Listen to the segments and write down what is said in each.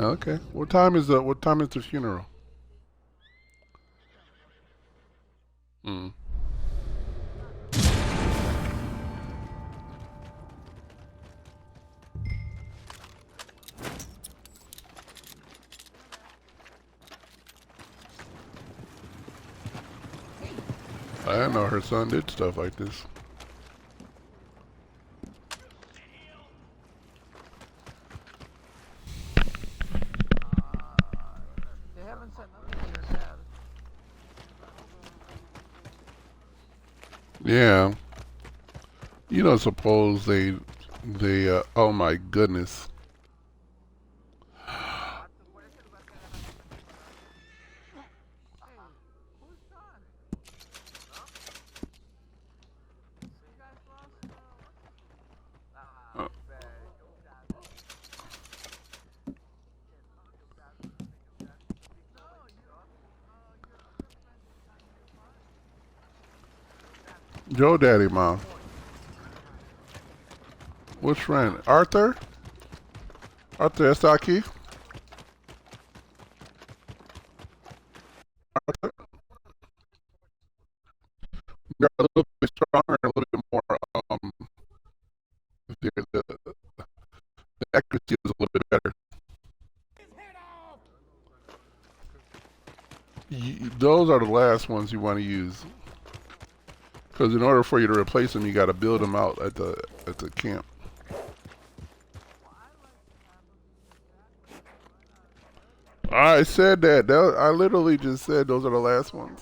Okay. What time is the funeral? Mm. I didn't know her son did stuff like this. They haven't said nothing to your dad. Yeah. You don't suppose oh my goodness. Hey, who's son? You guys lost, Uh, no, your other friend is not nearby. Joe Daddy Mom. Which friend? Arthur? Arthur, that's our key? They're a little bit stronger and a little bit more, the accuracy is a little bit better. Those are the last ones you want to use. Because in order for you to replace them, you got to build them out at the camp. I said that. I literally just said those are the last ones.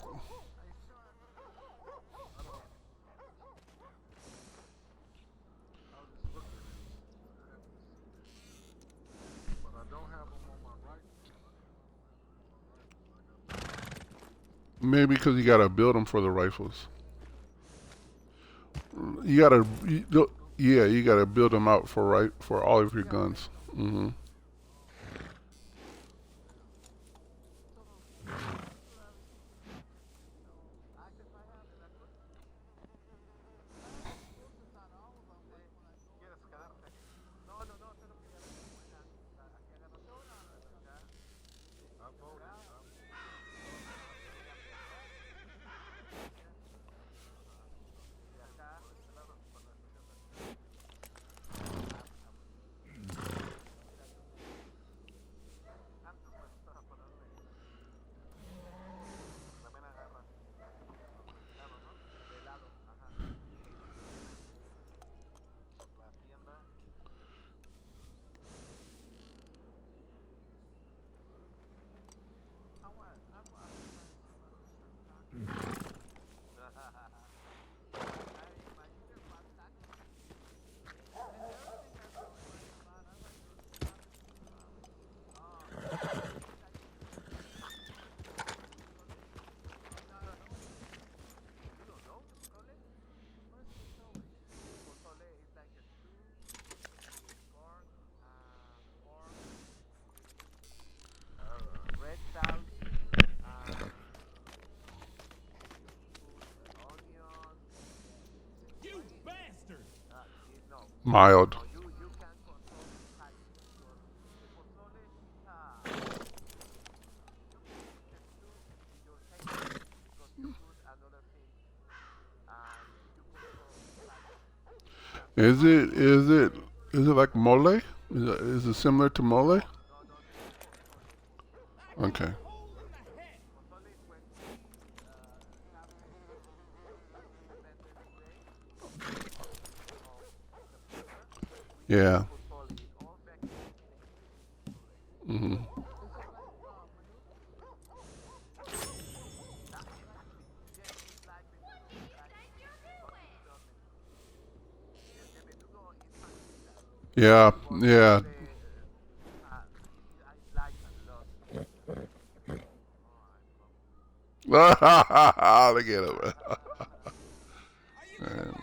Maybe because you got to build them for the rifles. You got to, yeah, you got to build them out for all of your guns. Hmm. Red sauce, onion. No, Mild. no, you can control the spices because the pozole is the stew in your taste because you put another thing and you control the spices. That's Is why it is it is it like mole? Is it similar to mole? no, this is pozole. Okay. Pozole is when we have the Independence Day of September. We eat Yeah. pozole in all Mexico. They eat pozole. Hmm. Yes, it's like menudo, but it's not menudo. The menudo is pancita, Yeah. but Yeah. pozole, I like a lot pozole. Oh, I love pozole. Look at him.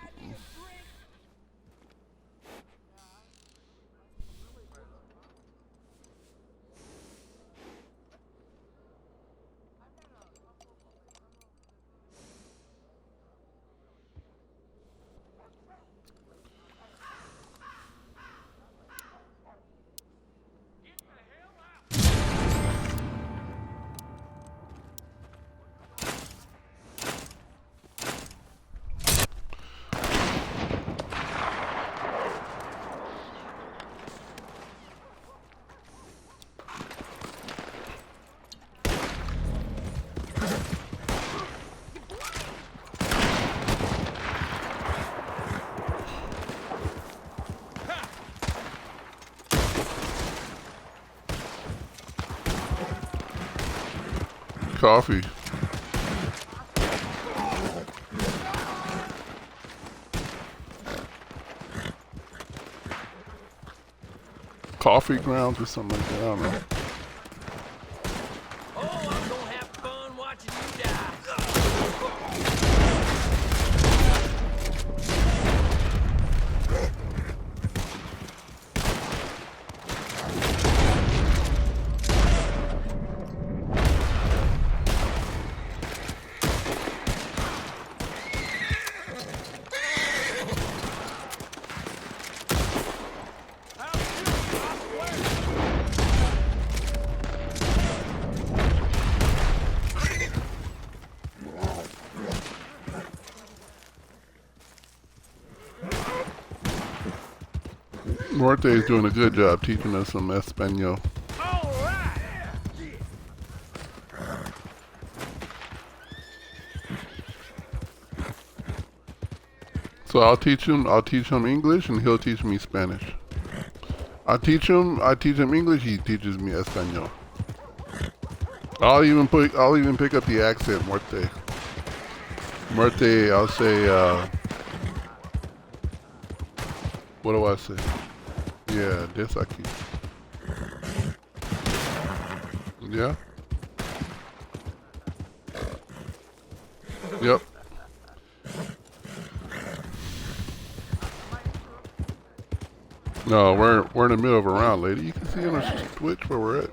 Coffee. Coffee grounds or something like that. I don't know. Oh, I'm gonna have fun watching you die. Morte is doing a good job teaching us some Espanol. All right. So I'll teach him English and he'll teach me Spanish. I teach him English, he teaches me Espanol. I'll even pick up the accent, Morte. Morte, I'll say, what do I say? Yeah, des aquí. Yeah? Yep. No, we're in the middle of a round, lady. You can see on the Twitch where we're at.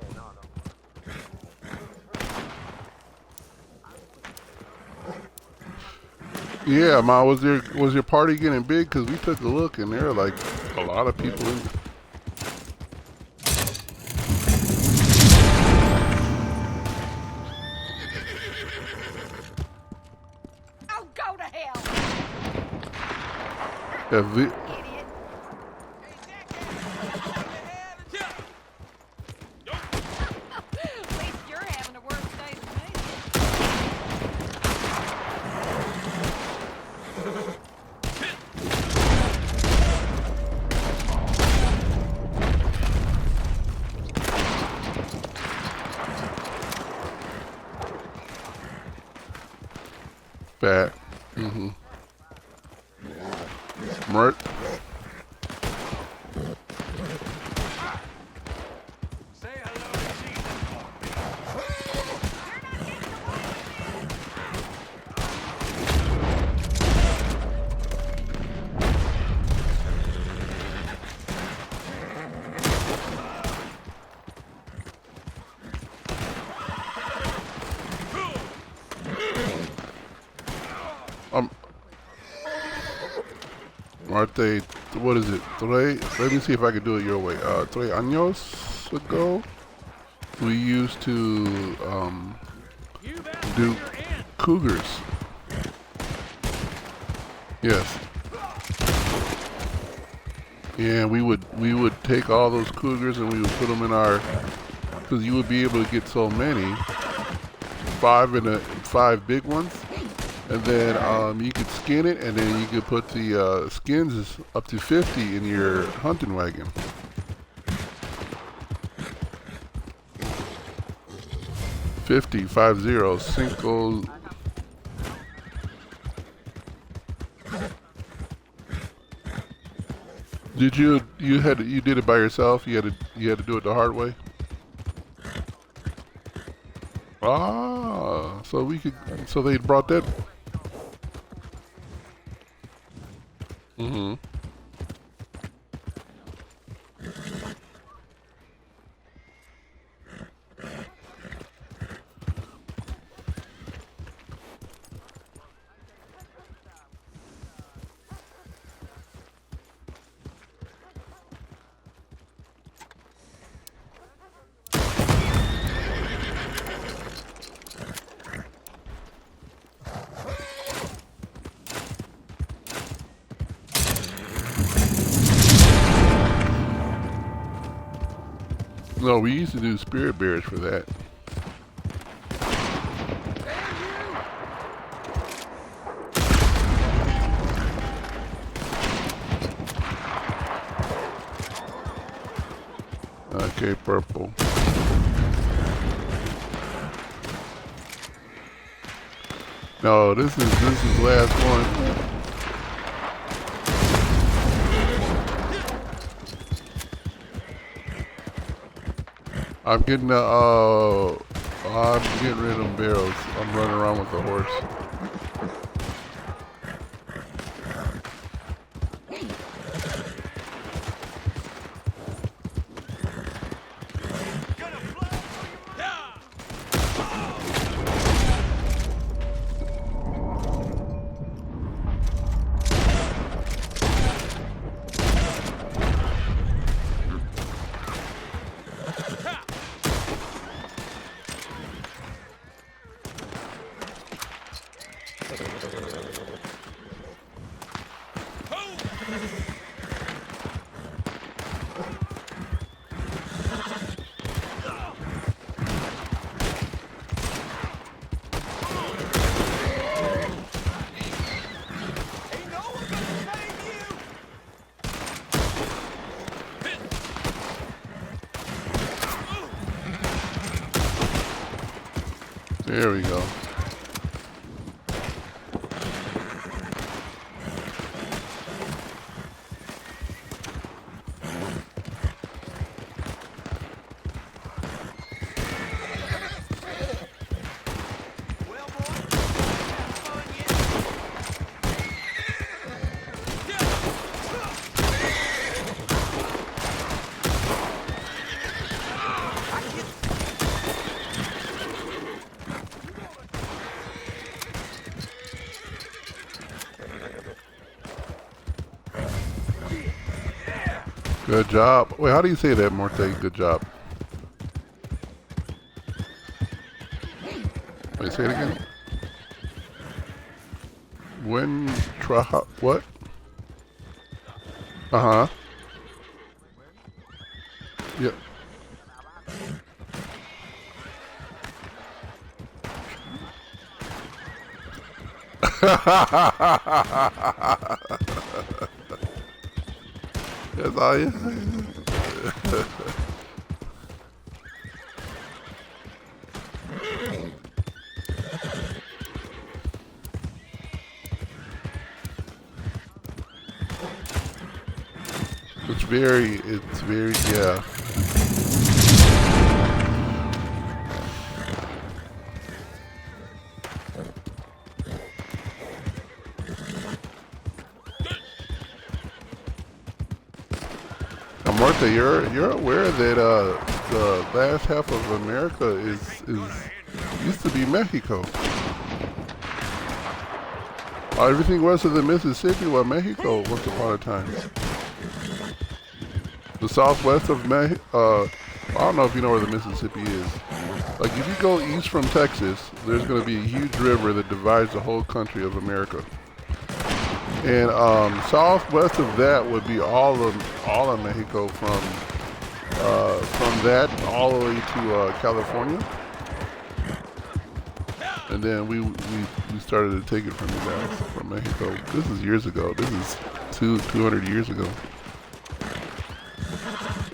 Yeah, Ma, was your party getting big? Cause we took a look and there are like a lot of people in. Oh, go to hell! Have we, Idiot. At least you're having a worse day than me. fat. Mm-hmm. Mert. Say hello to Jesus. Marte, what is it? Let me see if I can do it your way. 3 años ago, we used to You've do outdone your end. cougars. Yes. Yeah, we would take all those cougars and we would put them in our, because you would be able to get so many, 5 big ones. And then you could skin it, and then you could put the skins up to 50 in your hunting wagon. Cinco. Did you did it by yourself? You had to do it the hard way. Ah, so they brought that. Mm-hmm. No, we used to do spirit bears for that. Okay, purple. No, this is the last one. I'm getting I'm getting rid of them barrels. I'm running around with the horse. There we go. Good job. Wait, how do you say that, Morte? Good job. Wait, say it again. When Traha, what? Uh-huh. Yep. That's all you. It's very, yeah. Now, Martha, you're aware that the last half of America is used to be Mexico. Everything west of the Mississippi was Mexico once upon a time. The southwest of I don't know if you know where the Mississippi is. Like if you go east from Texas, there's going to be a huge river that divides the whole country of America. And southwest of that would be all of Mexico from that all the way to California. And then we started to take it from you guys, from Mexico. This is years ago. This is 200 years ago.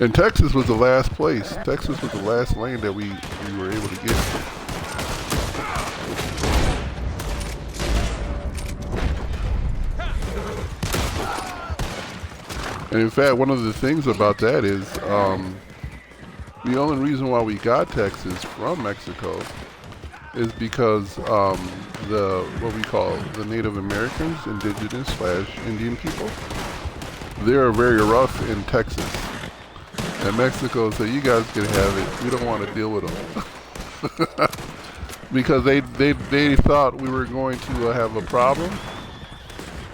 And Texas was the last place. Texas was the last land that we were able to get. And in fact, one of the things about that is the only reason why we got Texas from Mexico is because what we call the Native Americans, indigenous / Indian people, they're very rough in Texas. And Mexico said, you guys can have it. We don't want to deal with them. Because they thought we were going to have a problem.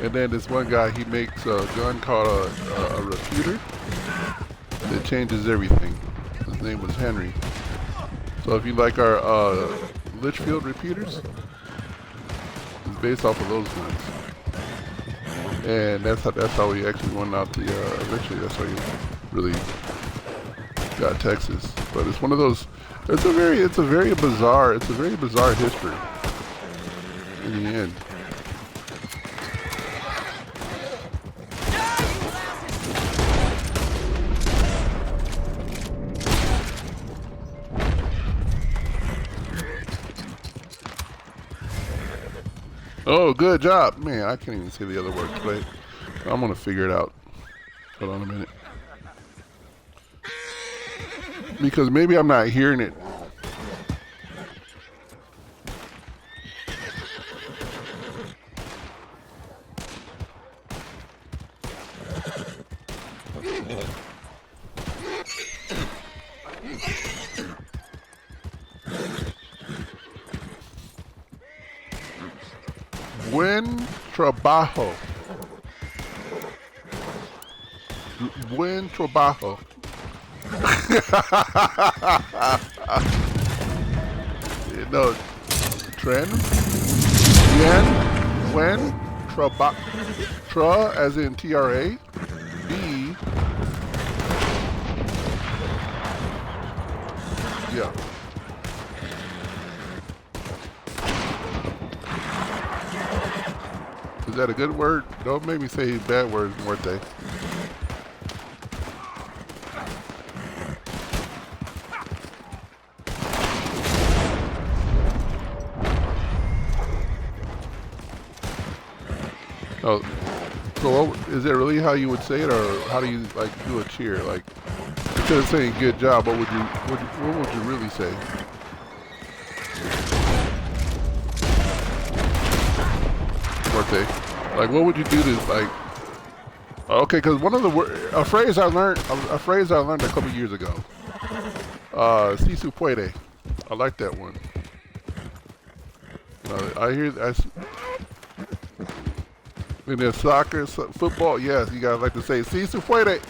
And then this one guy, he makes a gun called a repeater that changes everything. His name was Henry. So if you like our Litchfield repeaters, it's based off of those guns. And that's how we actually won out the eventually that's how you really got Texas. But it's one of those it's a very bizarre history in the end. Oh, good job. Man, I can't even say the other word. Wait. I'm going to figure it out. Hold on a minute. Because maybe I'm not hearing it. Buen trabajo. Buen trabajo. No, tren. Bien. Buen trabajo. Tra as in TRA. B. Yeah. Is that a good word? Don't make me say bad words, Muerte. Oh, so what, is that really how you would say it, or how do you like do a cheer? Like instead of saying "good job," what would you really say? Muerte. Like, what would you do to like? Okay, because one of the a phrase I learned a couple years ago. Si su puede. I like that one. I hear that. In the soccer, football, yes, you guys like to say si su puede.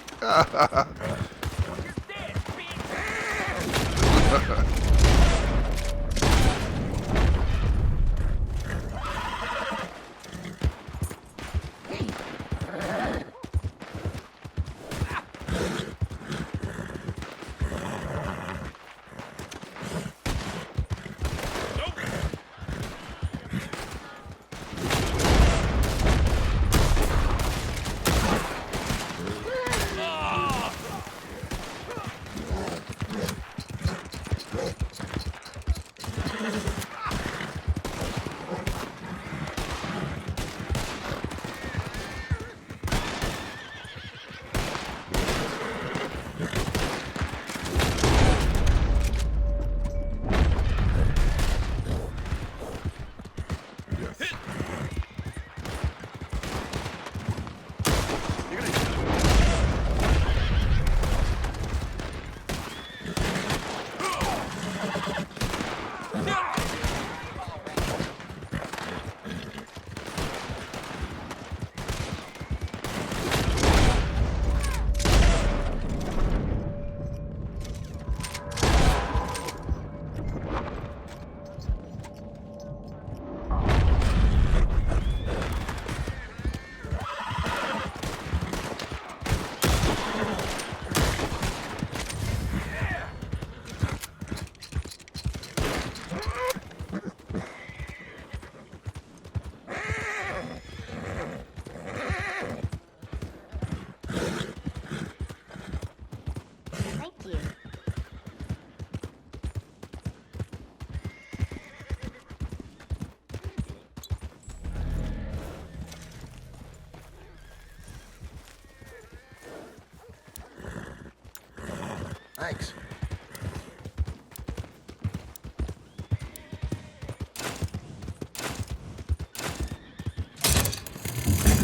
Thanks.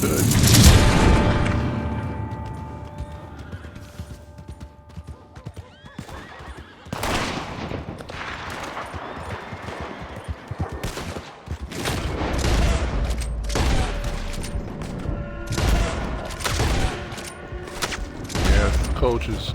Good. Yes, coaches.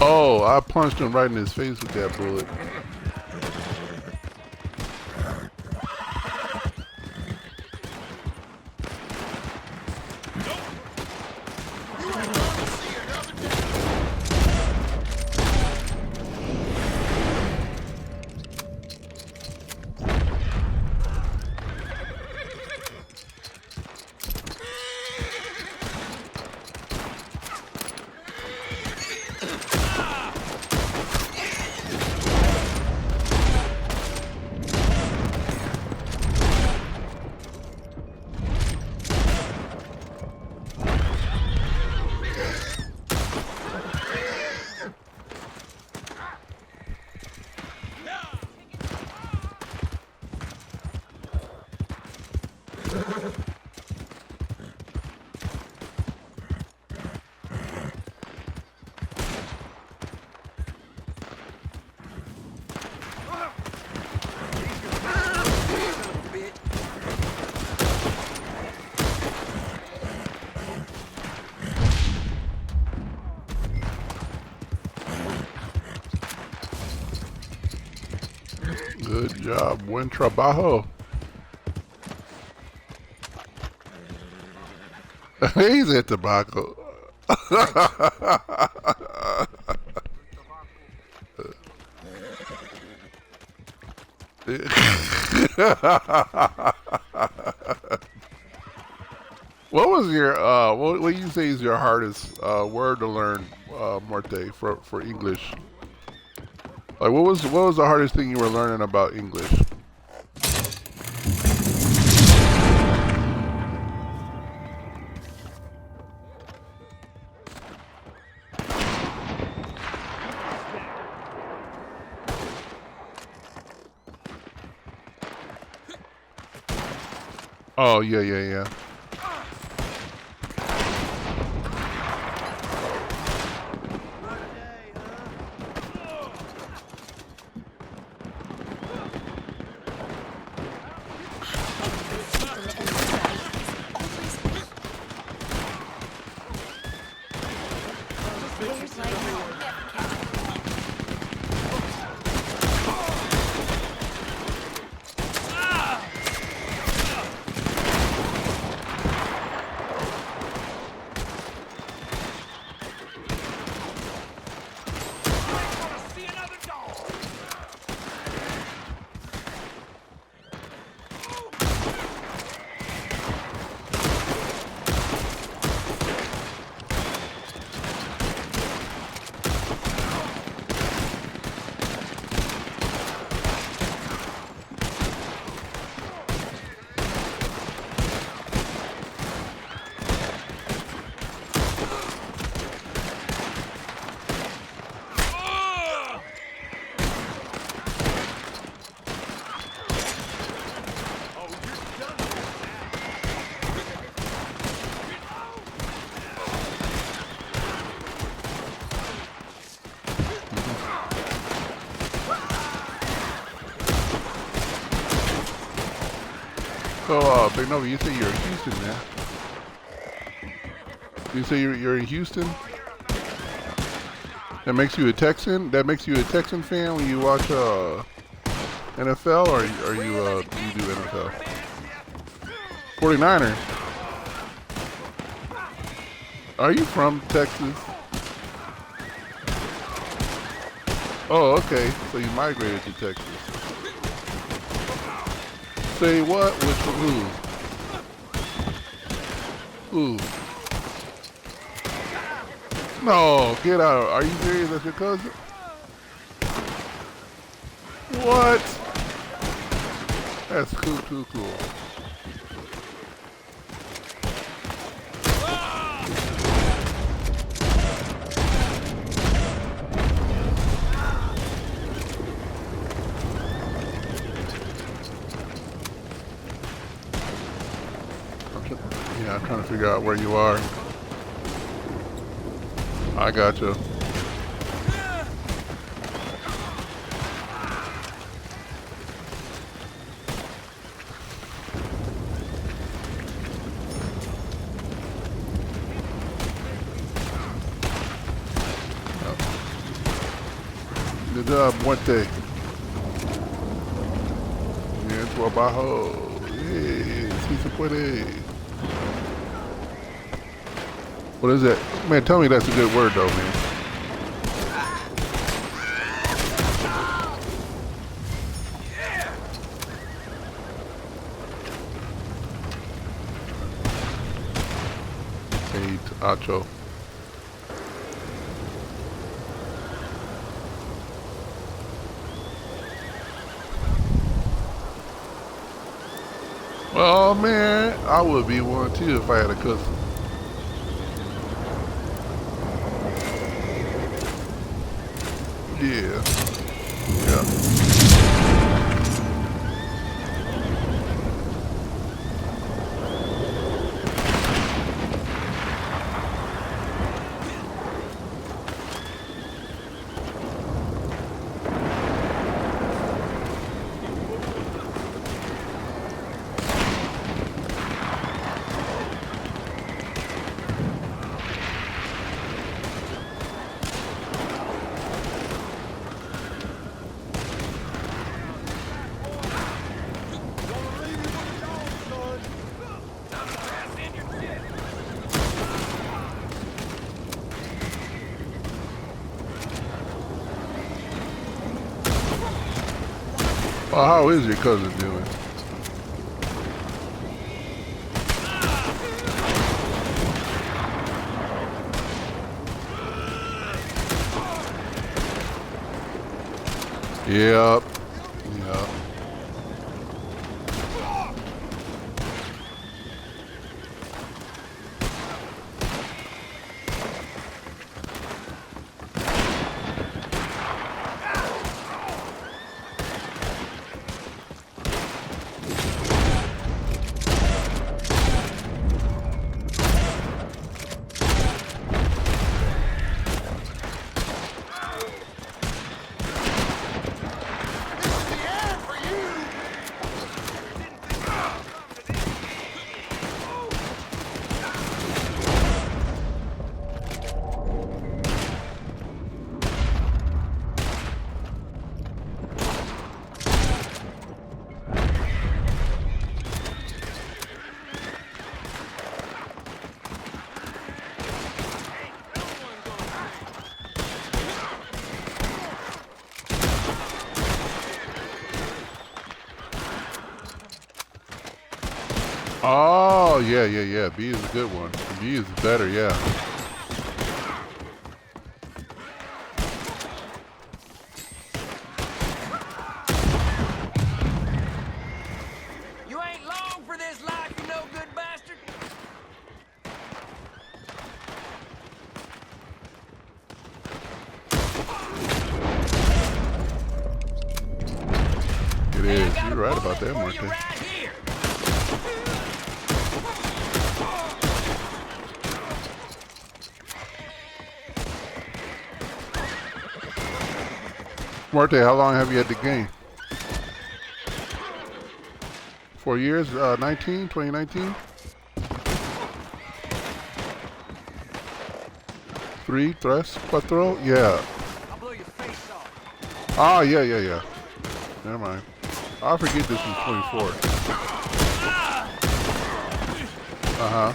Oh, I punched him right in his face with that bullet. Good job. Buen trabajo. He's at tobacco. What was your what you say is your hardest word to learn, Morte, for English? Like what was the hardest thing you were learning about English? Oh yeah, yeah, yeah. So, Big Nova, you say you're in Houston, man. You say you're in Houston? That makes you a Texan? That makes you a Texan fan when you watch NFL, or you do NFL? 49ers? Are you from Texas? Oh, okay. So you migrated to Texas. Say what? Which who? Who? No, get out. Are you serious? That's your cousin? What? That's cool. Yeah, I'm trying to figure out where you are. I got you. Good job, Muerte. Bien, tu abajo. Yeah, si se puede. What is that? Man, tell me that's a good word though, man. Eight, ocho. Oh man, I would be one too if I had a cousin. Yeah. Yeah. Well, how is your cousin doing? Yep. Yep. Oh, yeah, yeah, yeah. B is a good one. B is better, yeah. You ain't long for this life, you no good bastard. It Hey, I is. got You're a right about bullet that, for you Marte. right here. Marte, how long have you had the game? 4 years? 2019? 3, tres, cuatro? Yeah. I'll blow your face off. Ah, yeah, yeah, yeah. Never mind. I forget this is 24. Uh-huh.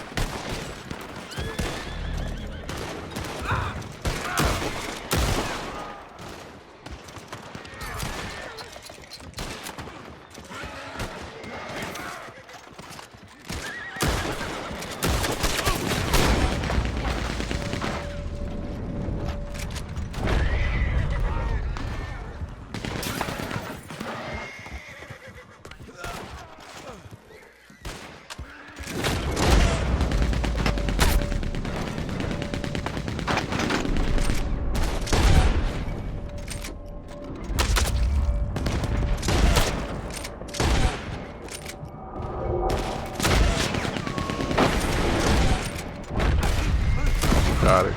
Got it.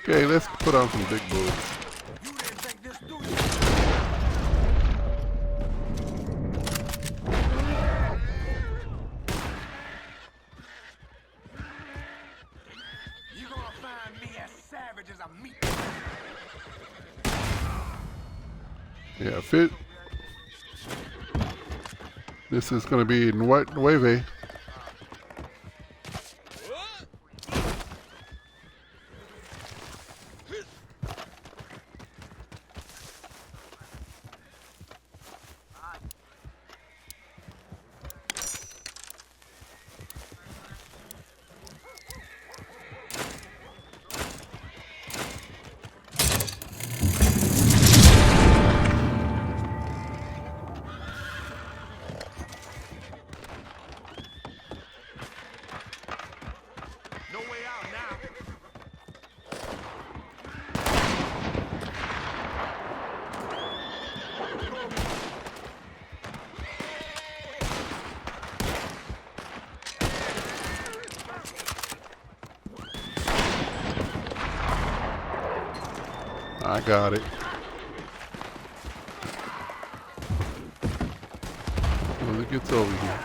Okay, let's put on some big boobs. You didn't think this through. You gonna Yeah, fit. This is gonna be nueve. No way out now. I got it. When it gets over here.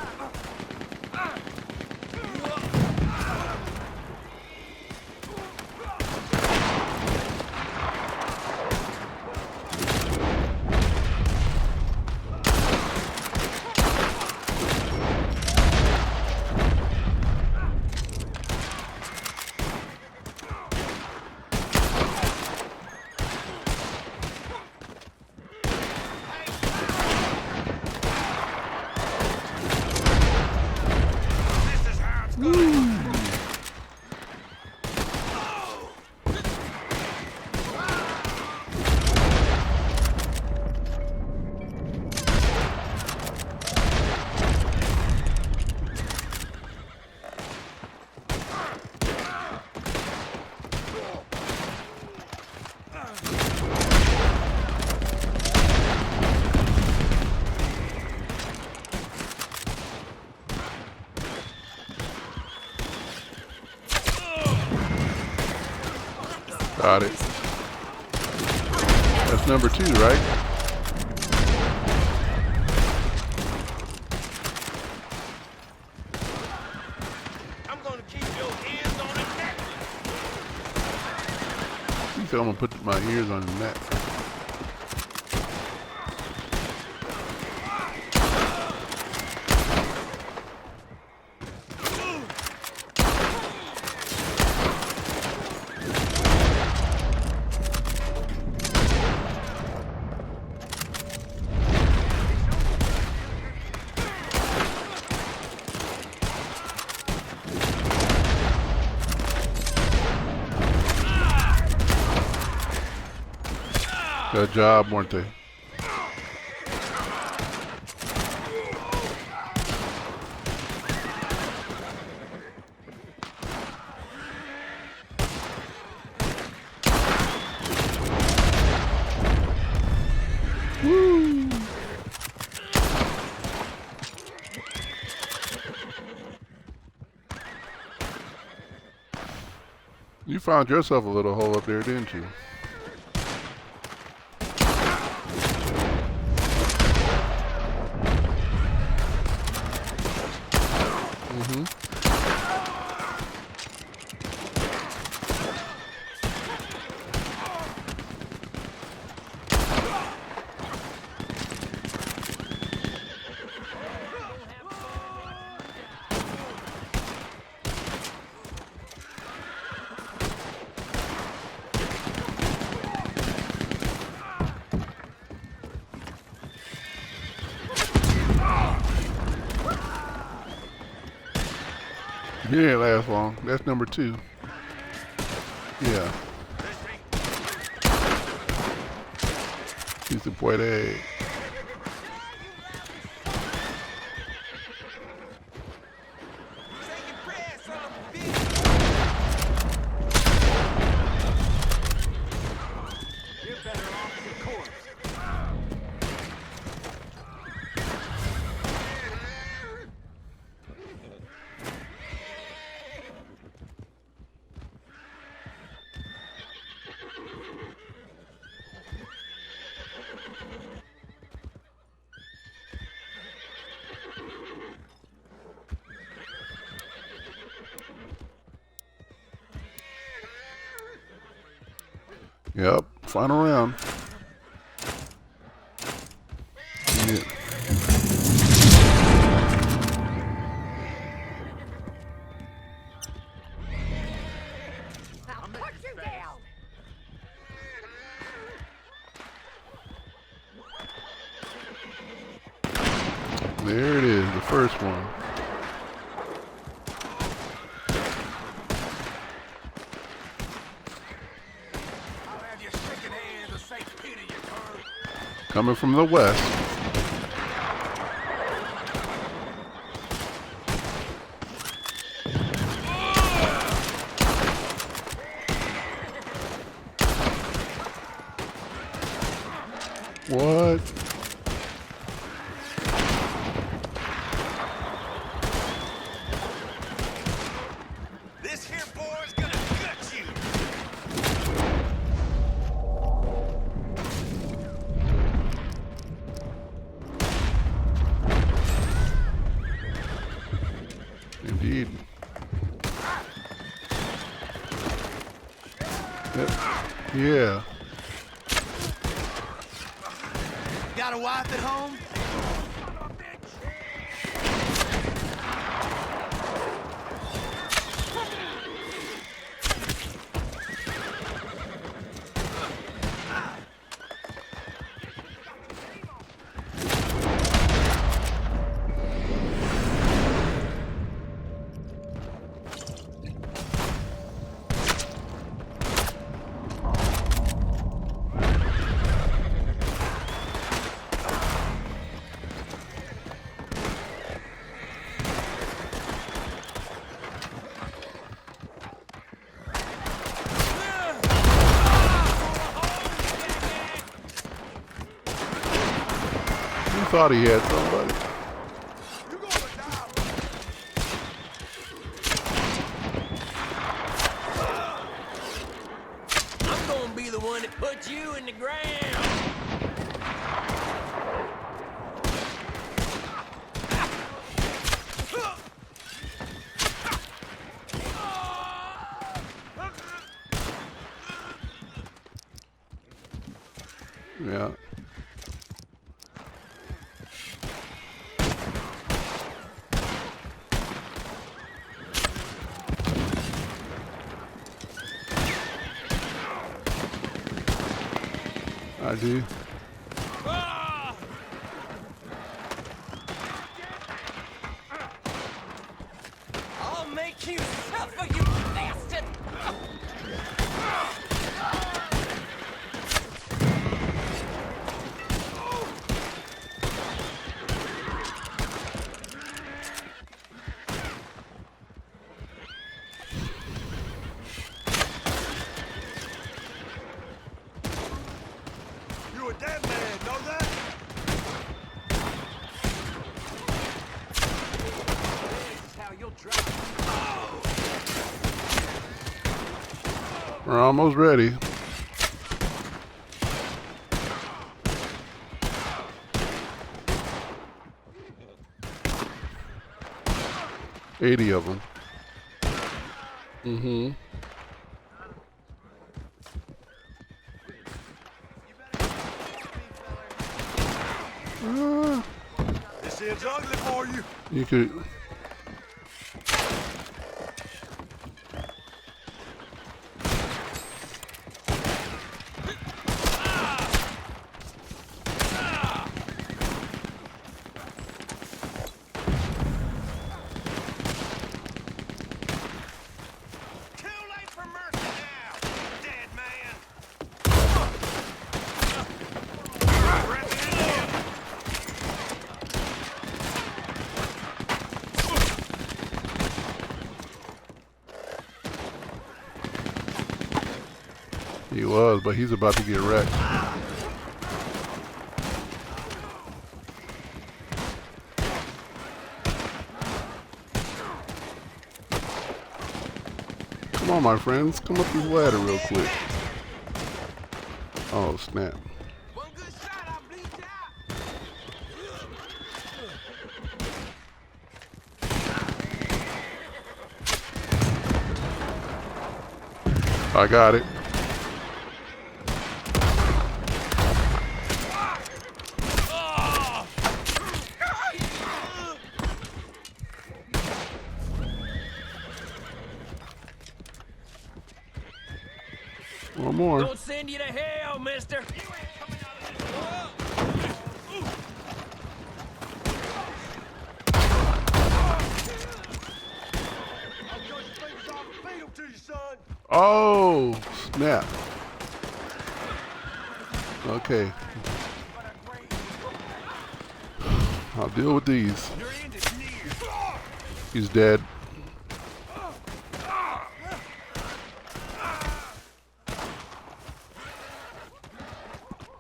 This is how it's gonna be. Got it. That's number 2, right? I'm gonna keep your ears on the neck. He said I'm gonna put my ears on the neck. Good job, weren't they? Woo! You found yourself a little hole up there, didn't you? He didn't last long. That's number 2. Yeah. Si se puede. Take your prayers, son of a bitch. You're better off as a corpse. Yep. Final round. shit. I'll put you down. There it is, the first one. I'll have you shaking hands and say pity, you turd. Coming from the west. What? This here boy's gonna gut you. Indeed. Yep. Yeah. Got a wife at home? He thought he had somebody. I'm gonna be the one that puts you in the ground. Yeah. I do. I'll make you suffer, you bastard! You a dead man, know that? This is how you'll drop. We're almost ready. $80 of them. Mm-hmm. This shit's ugly for you. You could. Too late for mercy now, dead man. Wrap it in. He was, but he's about to get wrecked. Come on, my friends. Come up this ladder real quick. Oh, snap. One good shot, I'll bleed you out. I got it. more. Gonna send you to hell, mister. Oh, snap. Okay. I'll deal with these. He's dead.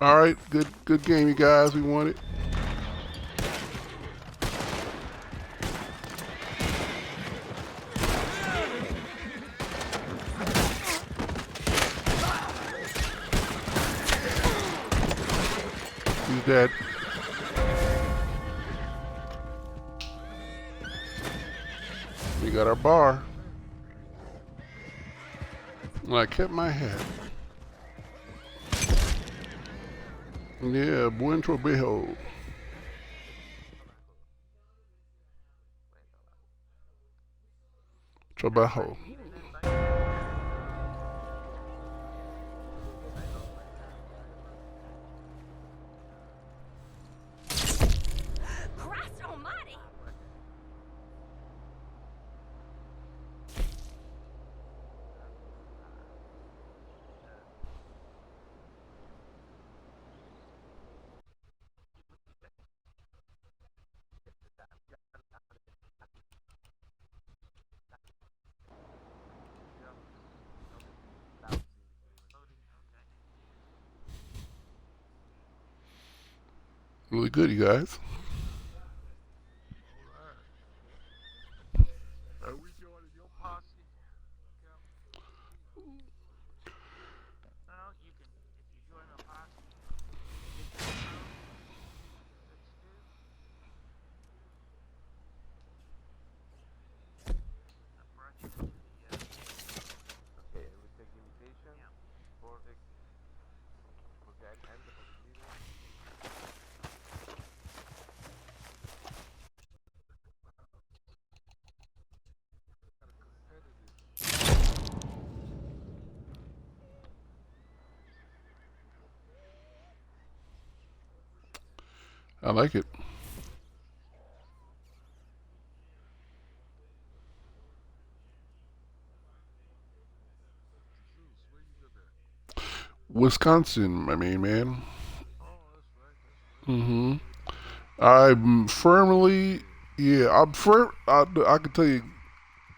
All right, good game, you guys. We won it. He's dead. We got our bar. Well, I kept my hat. Yeah, buen trabajo. Trabajo. Christ almighty! Really good, you guys. Are we joining your posse? No, you can, if you join a posse, you get your own. Let's do. I brought you to the, okay, we take invitation. Yeah. Borvik. Okay, and the leader. I like it. Wisconsin, my main man. Mm-hmm. I'm firmly, yeah, I'm firm. I can tell you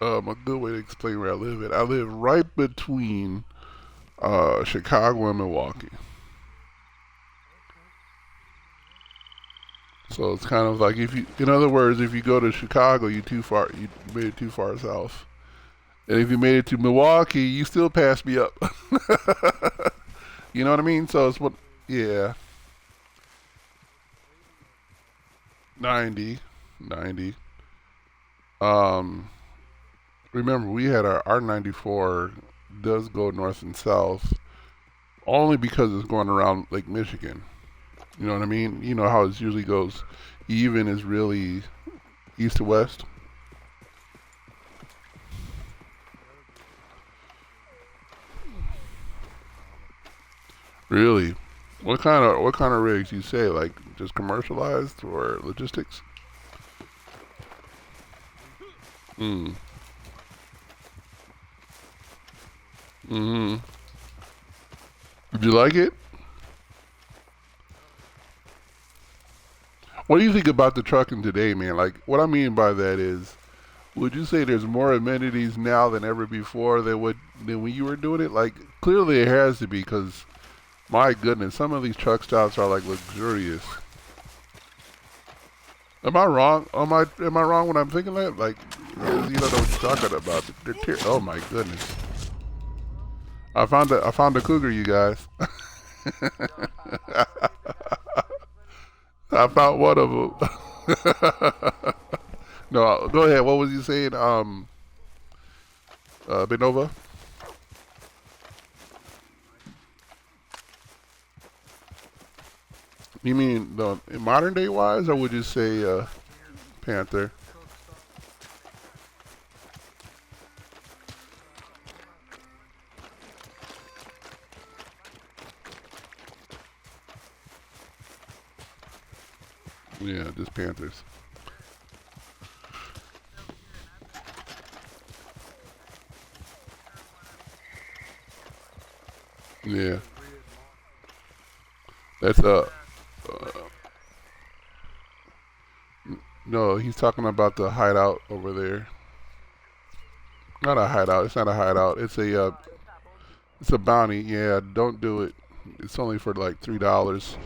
a good way to explain where I live at. I live right between Chicago and Milwaukee. So it's kind of like if you, in other words, if you go to Chicago, you too far, you made it too far south. And if you made it to Milwaukee, you still passed me up. You know what I mean? So it's what, yeah, 90, 90. Um, remember we had our 94 does go north and south only because it's going around Lake Michigan. You know what I mean? You know how it usually goes. Even is really east to west. Really? What kind of rigs you say? Like just commercialized or logistics? Mm. Mm-hmm. Did you like it? What do you think about the trucking today, man? Like what I mean by that is, would you say there's more amenities now than ever before than when you were doing it? Like clearly it has to be because my goodness, some of these truck stops are like luxurious. Am I wrong? Am I wrong when I'm thinking that? Like, you don't know what you're talking about. Oh my goodness! I found a cougar, you guys. I found one of them. No, go ahead. What was you saying? Benova? You mean the modern day wise, or would you say Panther? Yeah, just Panthers. Yeah, that's no, he's talking about the hideout over there. Not a hideout. It's not a hideout. It's a bounty. Yeah, don't do it. It's only for like $3.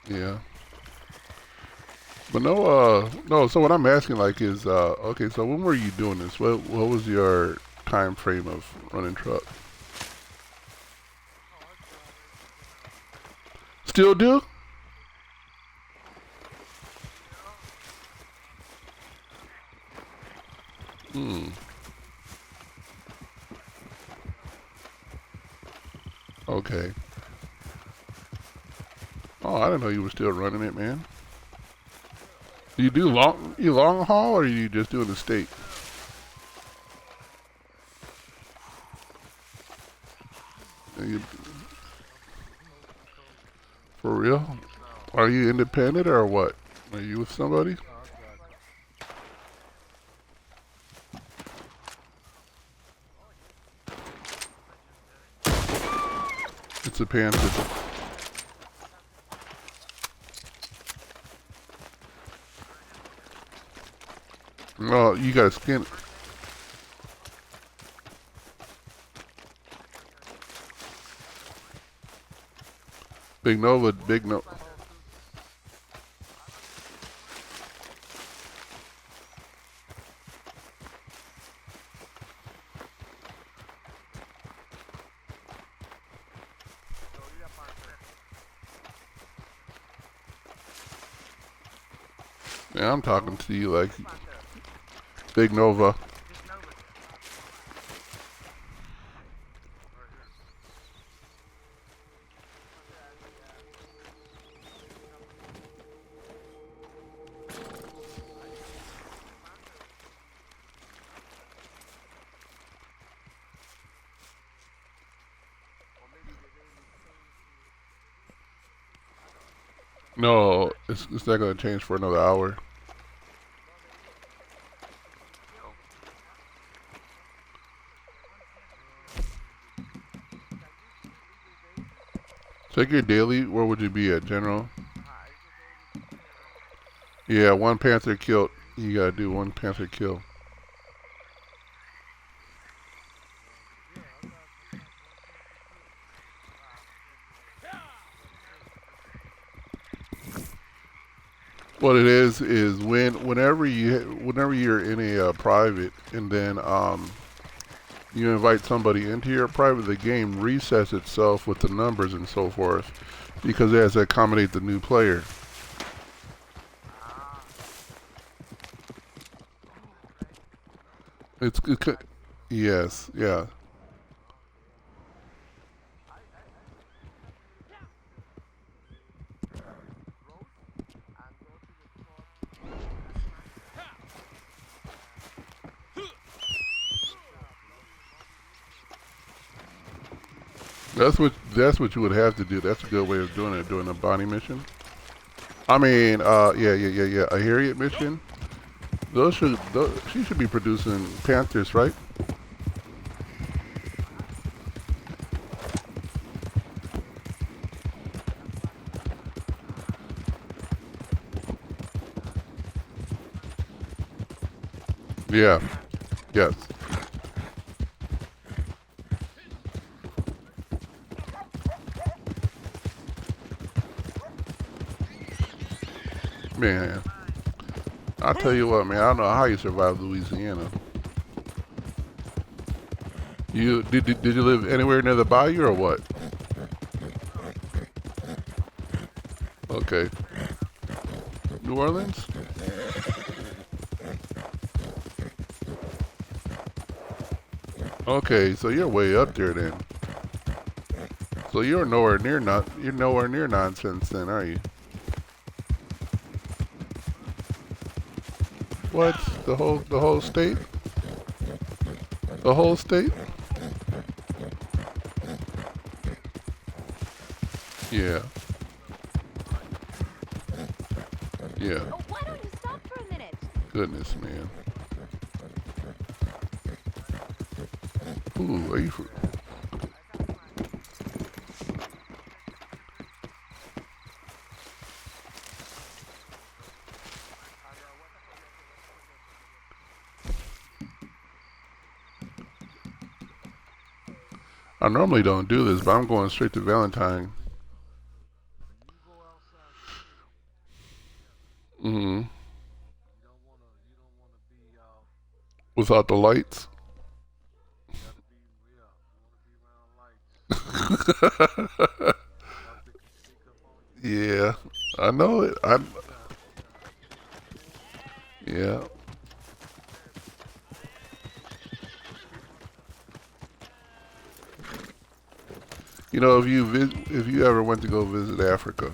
Yeah. But no. So what I'm asking like is, okay. So when were you doing this? What was your time frame of running truck? Still do? Hmm. Okay. Oh, I didn't know you were still running it, man. You do long haul, or you just doing the state? You, for real? Are you independent or what? Are you with somebody? It's a Panther. Oh, you gotta skin it. Big Nova, Big No. Yeah, I'm talking to you like Big Nova. No, it's not gonna change for another hour. Check your daily. Where would you be at, General? Yeah, one Panther killed. You gotta do one Panther kill. What it is whenever you're in a private, and then you invite somebody into your private, the game resets itself with the numbers and so forth, because it has to accommodate the new player. Yes, yeah. That's what you would have to do. That's a good way of doing it, doing a bounty mission. I mean, yeah. A Harriet mission. She should be producing Panthers, right? Yeah. Yes. Man, I'll tell you what, man. I don't know how you survived Louisiana. Did you live anywhere near the bayou or what? Okay. New Orleans? Okay, so you're way up there then. So you're nowhere near nonsense then, are you? What? The whole state? The whole state? Yeah. Yeah. Oh, why don't you stop for a minute? Goodness, man. Ooh, are you for? I normally don't do this, but I'm going straight to Valentine. Mm-hmm. Without the lights. Yeah, I know it. Yeah. You know, if you ever went to go visit Africa,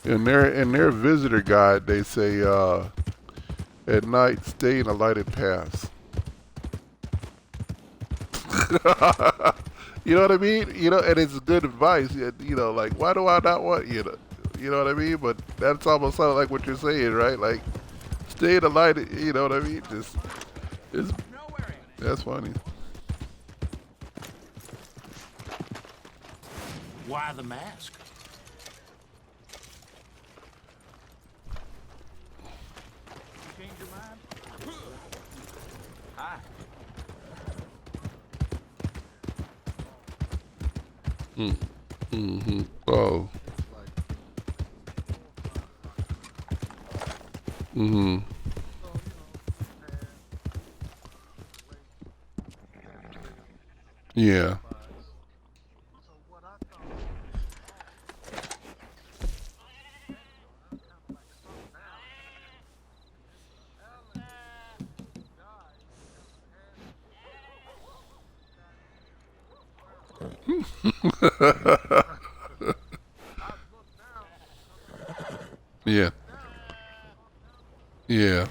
in their visitor guide they say at night stay in a lighted paths. You know what I mean? You know, and it's good advice. You know, like why do I not want you know what I mean? But that's almost sound like what you're saying, right? Like stay in a lighted. You know what I mean? Just it's that's funny. Why the mask? Change your mind? Hi. Mm-hmm. Oh. Mm-hmm. Yeah. Yeah. Yeah.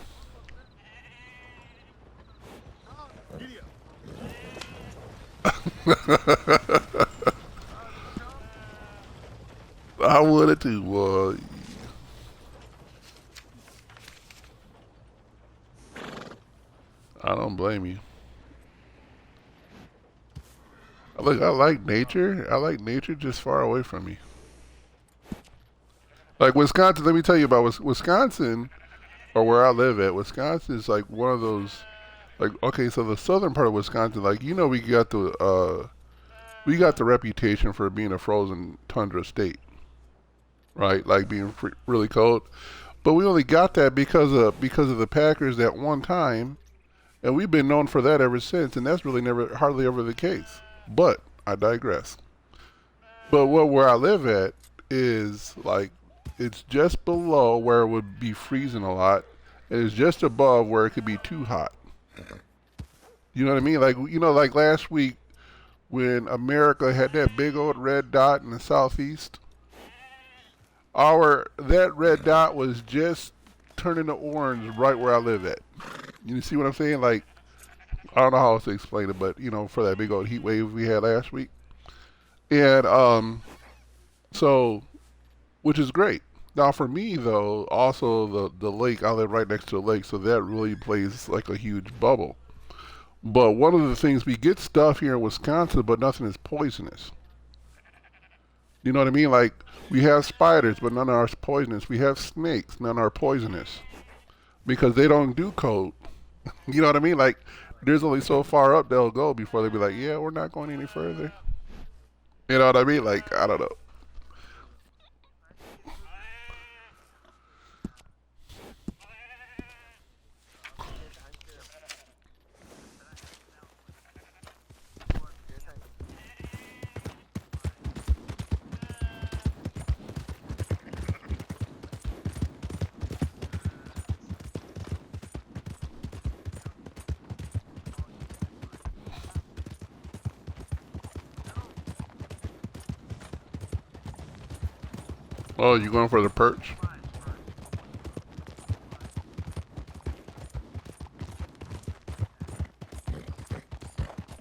I would have too, boy. I don't blame you. I like nature. I like nature just far away from me. Like Wisconsin, let me tell you about Wisconsin, or where I live at. Wisconsin is like one of those, like okay, so the southern part of Wisconsin, like you know, we got the reputation for being a frozen tundra state, right? Like being really cold, but we only got that because of the Packers at one time, and we've been known for that ever since, and that's really never hardly ever the case. But I digress. But where I live at is like it's just below where it would be freezing a lot. And it's just above where it could be too hot. You know what I mean? Like you know, like last week when America had that big old red dot in the southeast, our that red dot was just turning to orange right where I live at. You see what I'm saying? Like I don't know how else to explain it, but you know, for that big old heat wave we had last week, and so which is great. Now for me though, also the lake, I live right next to the lake, so that really plays like a huge bubble. But one of the things we get stuff here in Wisconsin, but nothing is poisonous. You know what I mean? Like we have spiders, but none are poisonous. We have snakes, none are poisonous because they don't do cold. You know what I mean? Like there's only so far up they'll go before they be like, yeah, we're not going any further. You know what I mean? Like I don't know. Oh, you going for the perch?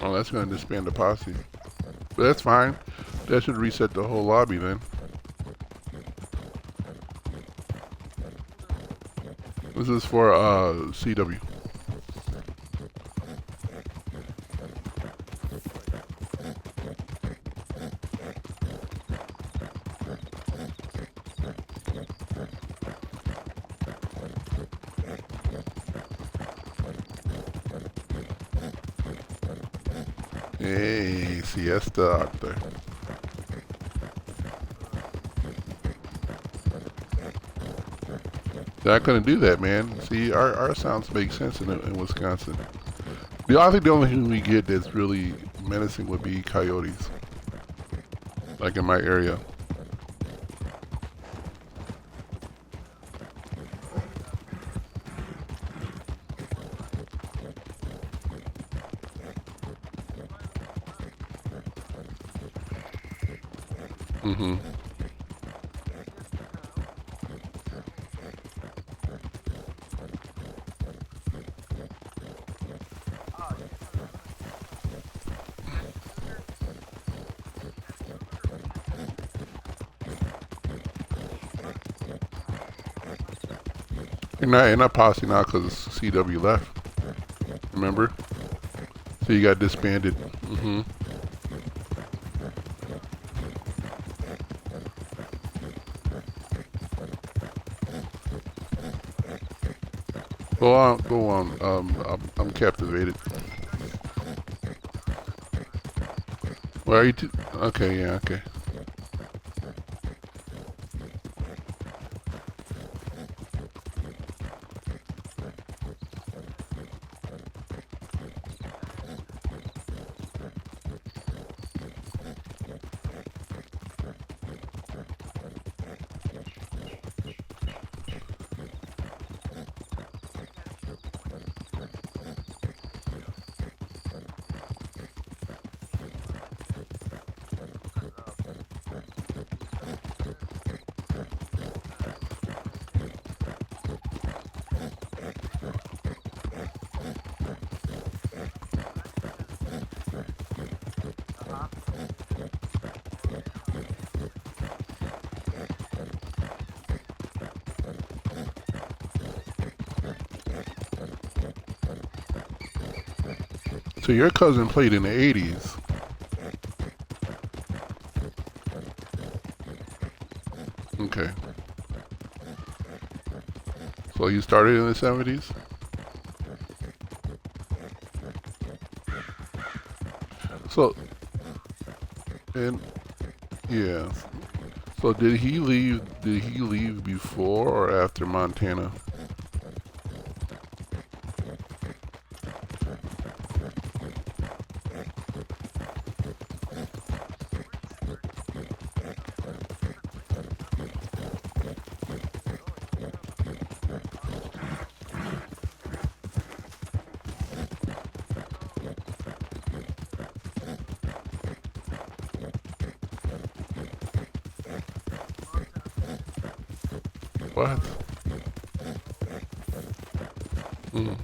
Oh, that's going to disband the posse. But that's fine. That should reset the whole lobby then. This is for CW. Hey, siesta out there. They're not gonna do that, man. See, our sounds make sense in Wisconsin. I think the only thing we get that's really menacing would be coyotes, like in my area. Mm-hmm. You're not posse now because CW left. Remember? So you got disbanded. Mm-hmm. Go on, go on. I'm captivated. Where are you? Okay, yeah, okay. So your cousin played in the 80s. Okay. So you started in the 70s? So, and yeah. So did he leave before or after Montana? What? Mm.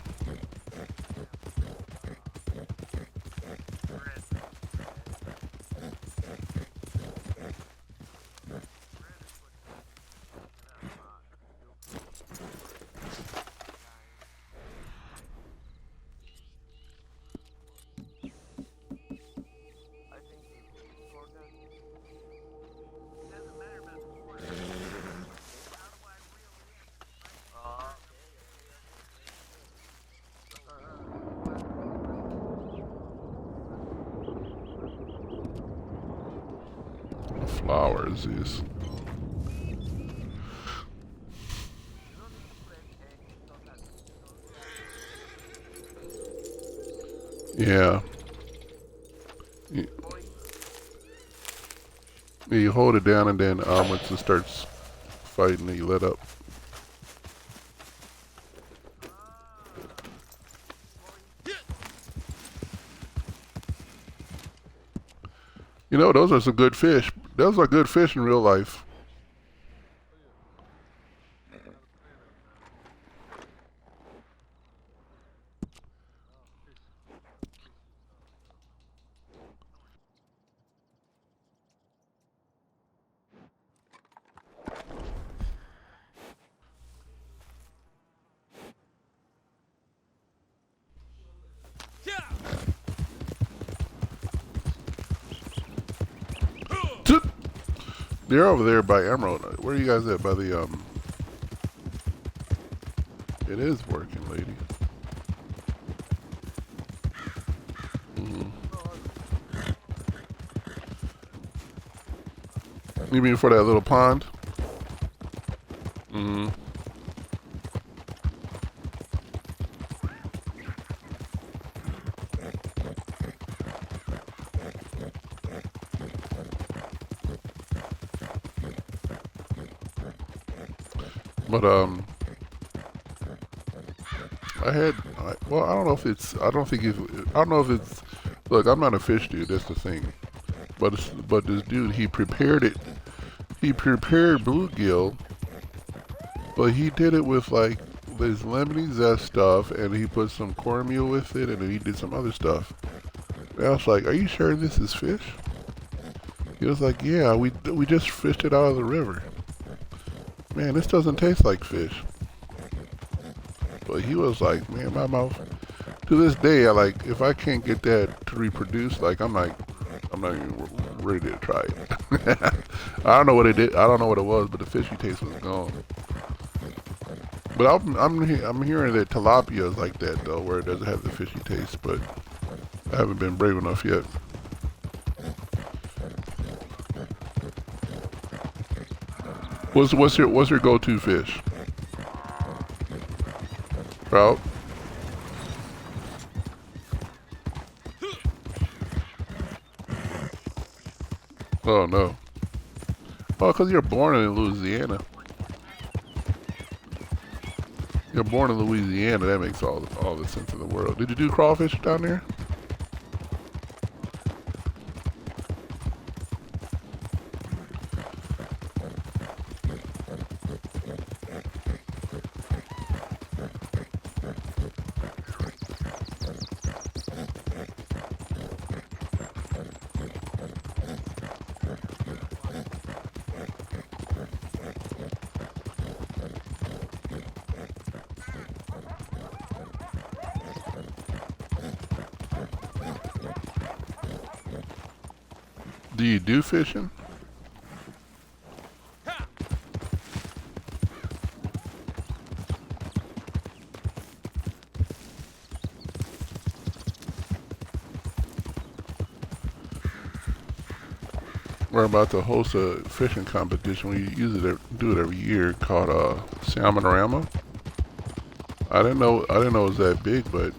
Flowers, Zeus. Yeah. You, you hold it down and then once it starts fighting, you let up. You know, those are some good fish. Those are good fish in real life. They're over there by Emerald. Where are you guys at? By the It is working, lady. You mean for that little pond? Mm-hmm. But well, I don't know if it's, I don't know if it's, look, I'm not a fish dude, that's the thing. But this dude, he prepared it, he prepared bluegill, but he did it with like this lemony zest stuff, and he put some cornmeal with it, and then he did some other stuff. And I was like, are you sure this is fish? He was like, yeah, we just fished it out of the river. Man, this doesn't taste like fish. But he was like, man, my mouth. To this day, I like, if I can't get that to reproduce, like, I'm not even ready to try it. I don't know what it did. I don't know what it was, but the fishy taste was gone. But I'm hearing that tilapia is like that though, where it doesn't have the fishy taste. But I haven't been brave enough yet. What's your go-to fish? Trout. Oh no. Oh, because you're born in Louisiana. You're born in Louisiana. That makes all the sense in the world. Did you do crawfish down there? Do you do fishing? We're about to host a fishing competition. We usually do it every year called Salmonorama. I didn't know it was that big, but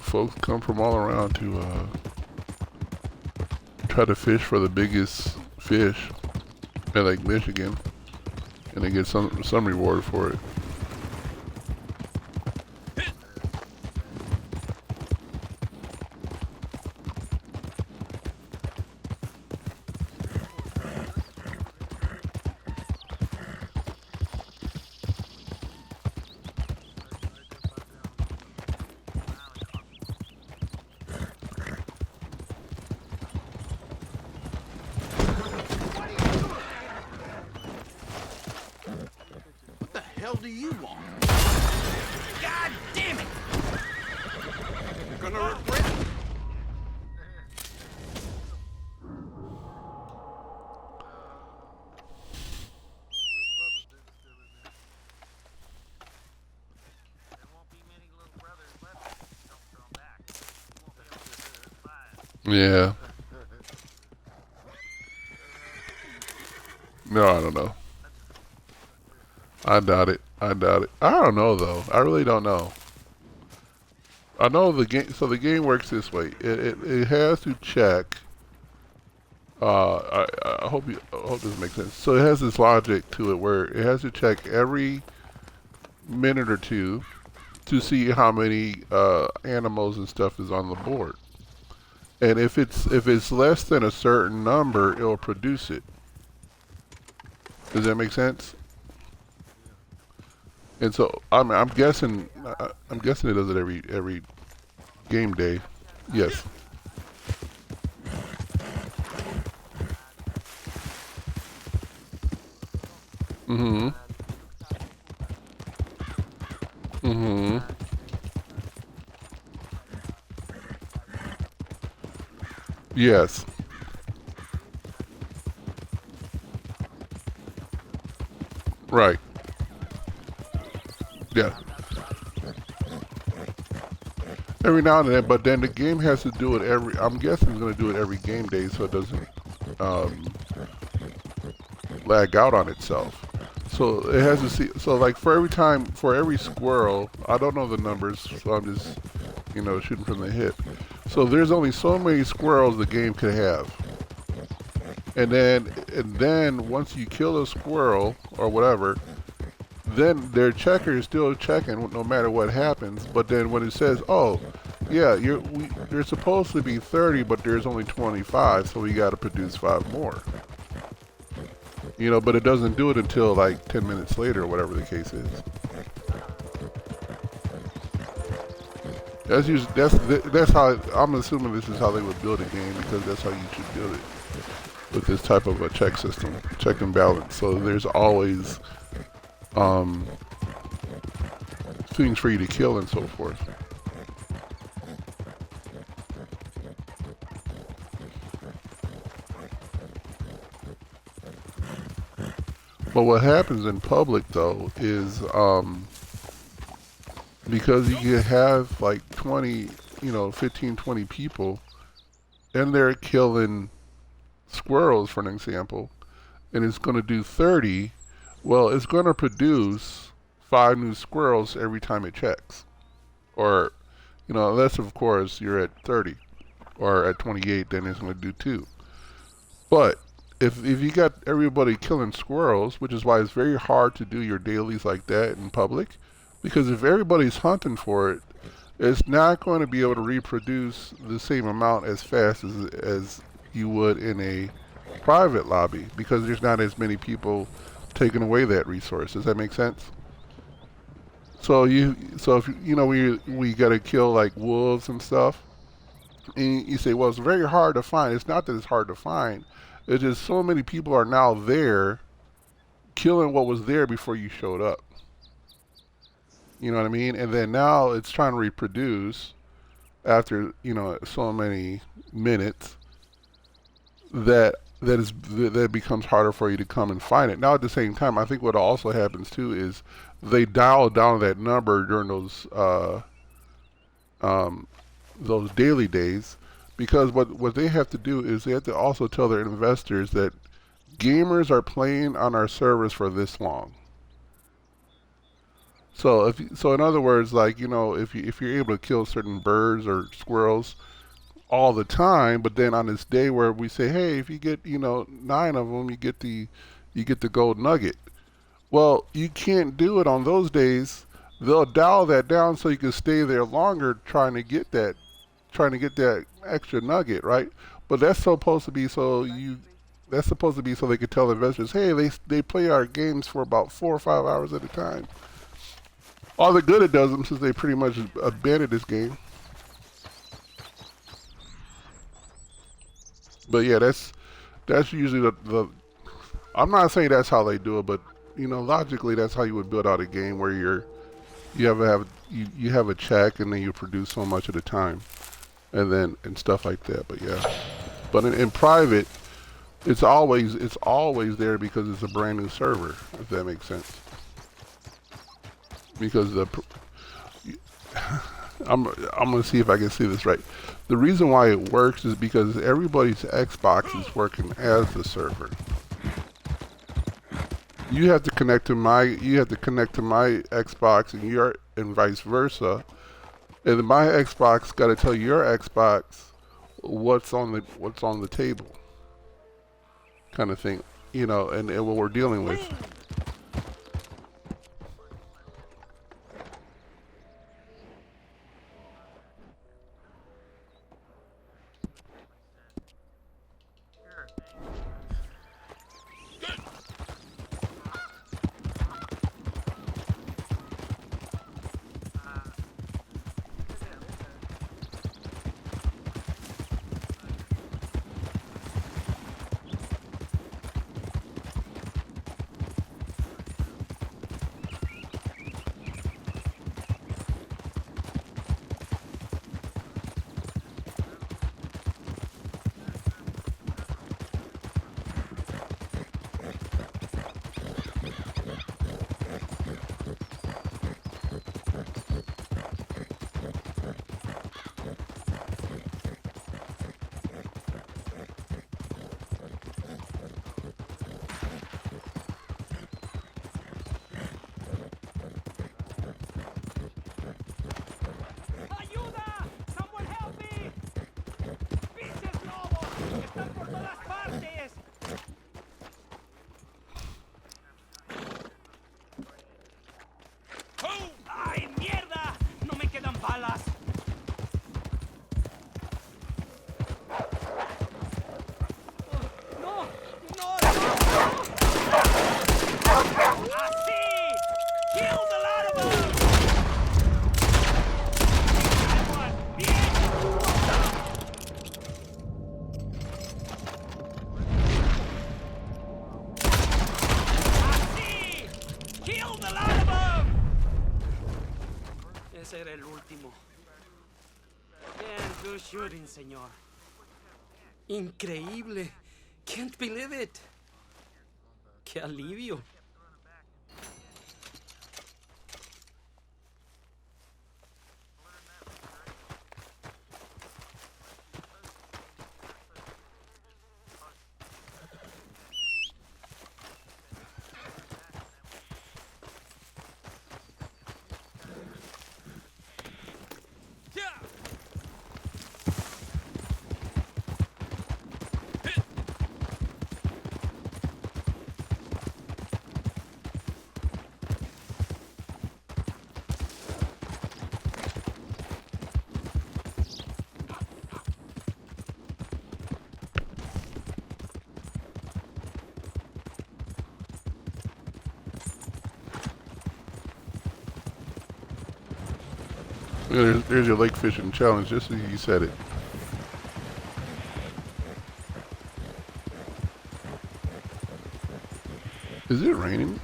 folks come from all around to try to fish for the biggest fish in Lake Michigan, and they get some reward for it. Hell do you want? God damn it! You're gonna regret it. Yeah. No, I don't know. I doubt it. I doubt it. I don't know though. I really don't know. I know the game. So the game works this way. It has to check. I hope this makes sense. So it has this logic to it where it has to check every minute or two to see how many animals and stuff is on the board. And if it's less than a certain number, it'll produce it. Does that make sense? And so I'm guessing it does it every game day. Yes. Mm-hmm. Mm-hmm. Yes. Right. Yeah. Every now and then, but then the game has to do it every. I'm guessing it's going to do it every game day, so it doesn't lag out on itself. So it has to see. So like for every squirrel, I don't know the numbers, so I'm just shooting from the hip. So there's only so many squirrels the game could have, and then once you kill a squirrel or whatever, then their checker is still checking no matter what happens. But then when it says, oh, yeah, there's supposed to be 30, but there's only 25, so we got to produce 5 more. But it doesn't do it until like 10 minutes later, or whatever the case is. That's how I'm assuming this is how they would build a game, because that's how you should build it, with this type of a check system, check and balance. So there's always things for you to kill and so forth. But what happens in public though is because you can have like 20, 15, 20 people, and they're killing squirrels, for an example, and it's going to do 30, well, it's going to produce 5 new squirrels every time it checks. Or, unless of course you're at 30 or at 28, then it's going to do 2. But if you got everybody killing squirrels, which is why it's very hard to do your dailies like that in public, because if everybody's hunting for it, it's not going to be able to reproduce the same amount as fast as you would in a private lobby, because there's not as many people taking away that resource. Does that make sense? So if we got to kill like wolves and stuff, and you say, well, it's very hard to find. It's not that it's hard to find. It's just so many people are now there killing what was there before you showed up. You know what I mean? And then now it's trying to reproduce after, so many minutes that becomes harder for you to come and find it. Now at the same time, I think what also happens too is they dial down that number during those daily days, because what they have to do is they have to also tell their investors that gamers are playing on our servers for this long. So in other words, like, if you're able to kill certain birds or squirrels all the time, but then on this day where we say, hey, if you get 9 of them, you get the gold nugget. Well, you can't do it on those days. They'll dial that down so you can stay there longer trying to get that extra nugget, right? But that's supposed to be so they can tell investors, hey, they play our games for about 4 or 5 hours at a time. All the good it does them, since they pretty much abandoned this game. But yeah, that's usually the. I'm not saying that's how they do it, but logically that's how you would build out a game where you have a check, and then you produce so much at a time, and stuff like that. But yeah, but in private, it's always there because it's a brand new server, if that makes sense. Because I'm gonna see if I can see this right. The reason why it works is because everybody's Xbox is working as the server. You have to connect to my Xbox and vice versa, and my Xbox got to tell your Xbox what's on the table, kind of thing, and what we're dealing with. see! Kill the lot of them! Así! Kill the lot of them! Ese era el último. Damn good shooting, señor. Increíble. Can't believe it. Qué alivio. There's your lake fishing challenge, just as you said it. Is it raining?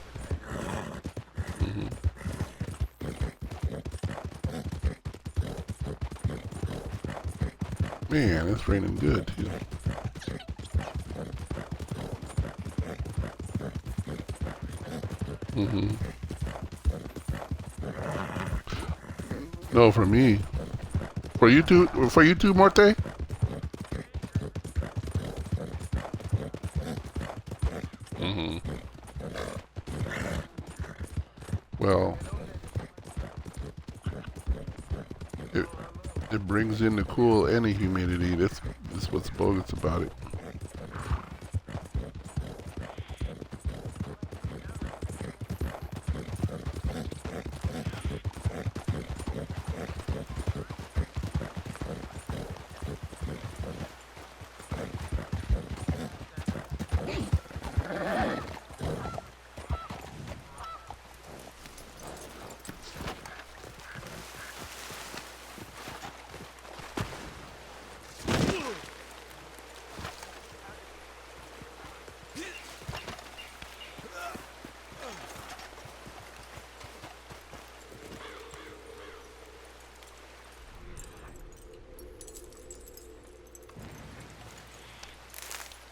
Man, it's raining good too. No, for me. For you two, Morte? Well, it brings in the cool and the humidity. That's what's bogus about it.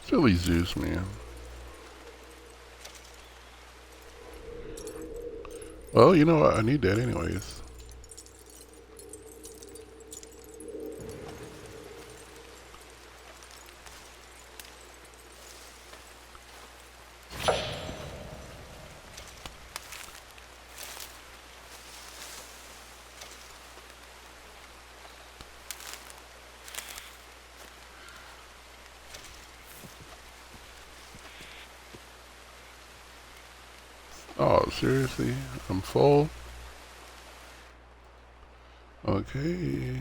Silly Zeus, man. Well, you know what? I need that anyways. Oh, seriously? I'm full? Okay.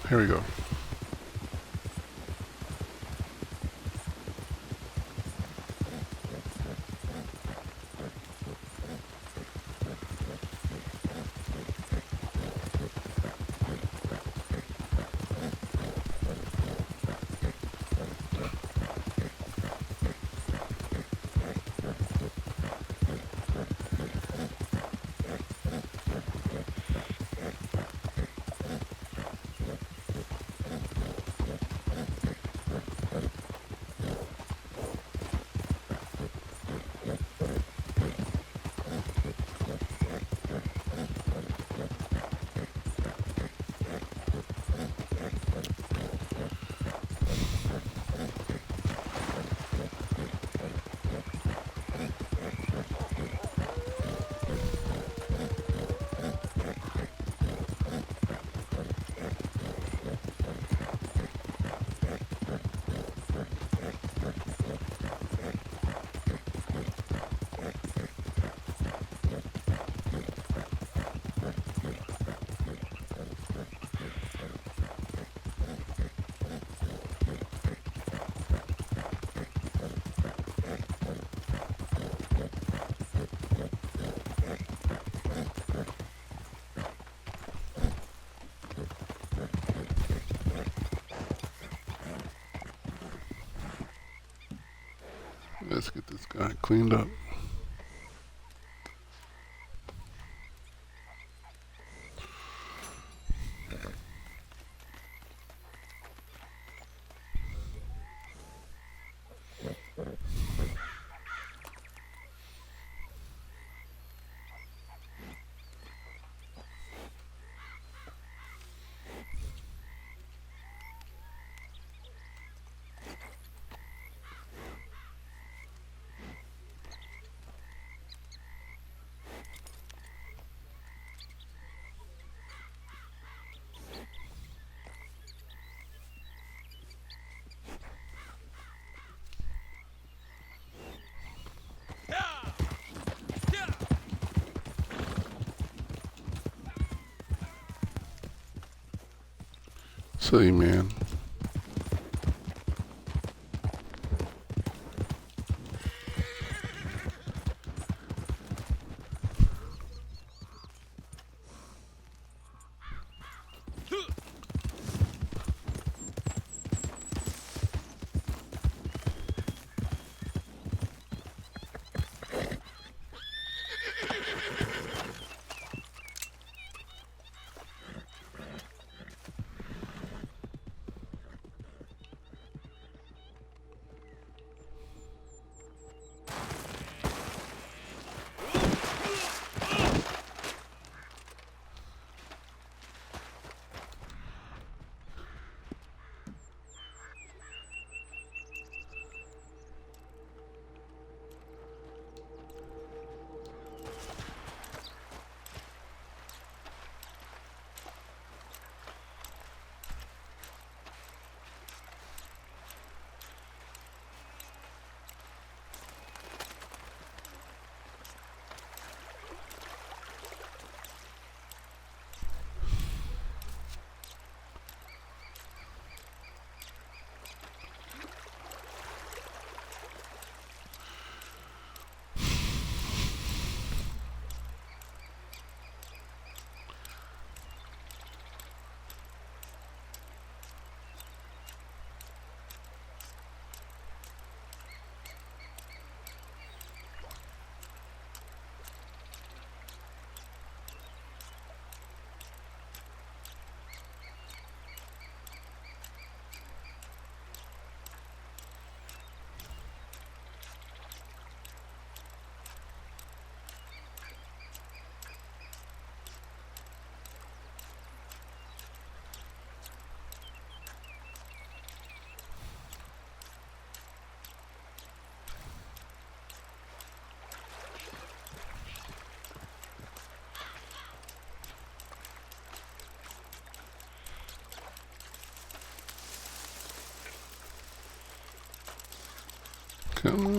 Here we go. Let's get this guy cleaned up. Silly man. Come